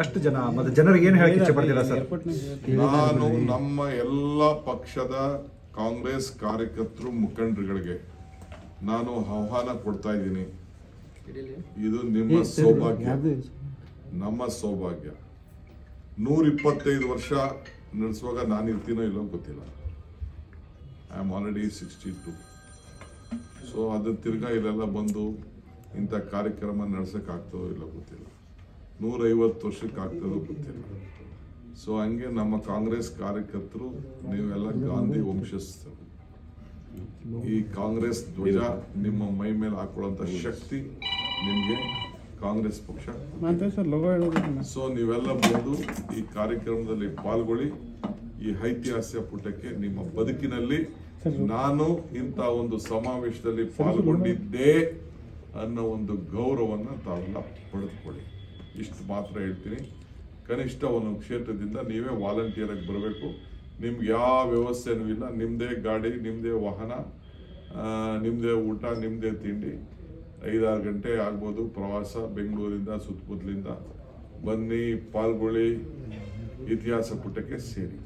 ಎಷ್ಟು ಜನ ಮತ್ತೆ ಜನರಿಗೆ ಏನು ಹೇಳಕ್ಕೆ ಇಚ್ಛೆ ಪಡ್ತೀರಾ ಸರ್? ನಾನು ನಮ್ಮ ಎಲ್ಲ ಪಕ್ಷದ ಕಾಂಗ್ರೆಸ್ ಕಾರ್ಯಕರ್ತರು ಮುಖಂಡರುಗಳಿಗೆ ನಾನು ಆಹ್ವಾನ ಕೊಡ್ತಾ ಇದ್ದೀನಿ. ಇದು ನಿಮ್ಮ ಸೌಭಾಗ್ಯ, ನಮ್ಮ ಸೌಭಾಗ್ಯ. 125 ವರ್ಷ ನಡೆಸುವಾಗ ನಾನು ಇರ್ತೀನೋ ಇಲ್ಲೋ ಗೊತ್ತಿಲ್ಲ. I am already 62. ಸೊ ಅದು ತಿರ್ಗಾ ಇಲ್ಲೆಲ್ಲ ಬಂದು ಇಂಥ ಕಾರ್ಯಕ್ರಮ ನಡೆಸೋಕ್ಕಾಗ್ತದೋ ಇಲ್ಲ ಗೊತ್ತಿಲ್ಲ. 150 ವರ್ಷಕ್ಕೆ ಆಗ್ತದೋ ಗೊತ್ತಿಲ್ಲ. ಸೊ ಹಂಗೆ ನಮ್ಮ ಕಾಂಗ್ರೆಸ್ ಕಾರ್ಯಕರ್ತರು ನೀವೆಲ್ಲ ಗಾಂಧಿ ವಂಶಸ್ಥರು. ಈ ಕಾಂಗ್ರೆಸ್ ಧ್ವಜ ನಿಮ್ಮ ಮೈ ಮೇಲೆ ಹಾಕೊಳ್ಳುವಂಥ ಶಕ್ತಿ ನಿಮಗೆ ಕಾಂಗ್ರೆಸ್ ಪಕ್ಷ. ಸೊ ನೀವೆಲ್ಲ ಬಂದು ಈ ಕಾರ್ಯಕ್ರಮದಲ್ಲಿ ಪಾಲ್ಗೊಳ್ಳಿ. ಈ ಐತಿಹಾಸಿಕ ಪುಟಕ್ಕೆ ನಿಮ್ಮ ಬದುಕಿನಲ್ಲಿ ನಾನು ಇಂಥ ಒಂದು ಸಮಾವೇಶದಲ್ಲಿ ಪಾಲ್ಗೊಂಡಿದ್ದೆ ಅನ್ನೋ ಒಂದು ಗೌರವವನ್ನು ತಾವೆಲ್ಲ ಪಡೆದುಕೊಳ್ಳಿ. ಇಷ್ಟು ಮಾತ್ರ ಹೇಳ್ತೀನಿ. ಕನಿಷ್ಠ ಒಂದು ಕ್ಷೇತ್ರದಿಂದ ನೀವೇ ವಾಲಂಟಿಯರ್ ಆಗಿ ಬರಬೇಕು. ನಿಮ್ಗೆ ಯಾವ ವ್ಯವಸ್ಥೆನೂ ಇಲ್ಲ. ನಿಮ್ಮದೇ ಗಾಡಿ, ನಿಮ್ಮದೇ ವಾಹನ, ನಿಮ್ಮದೇ ಊಟ, ನಿಮ್ಮದೇ ತಿಂಡಿ. 5-6 ಗಂಟೆ ಆಗ್ಬೋದು ಪ್ರವಾಸ. ಬೆಂಗಳೂರಿಂದ ಸುತ್ತಮುತ್ತಲಿಂದ ಬನ್ನಿ, ಪಾಲ್ಗೊಳ್ಳಿ, ಇತಿಹಾಸ ಪುಟಕ್ಕೆ ಸೇರಿ.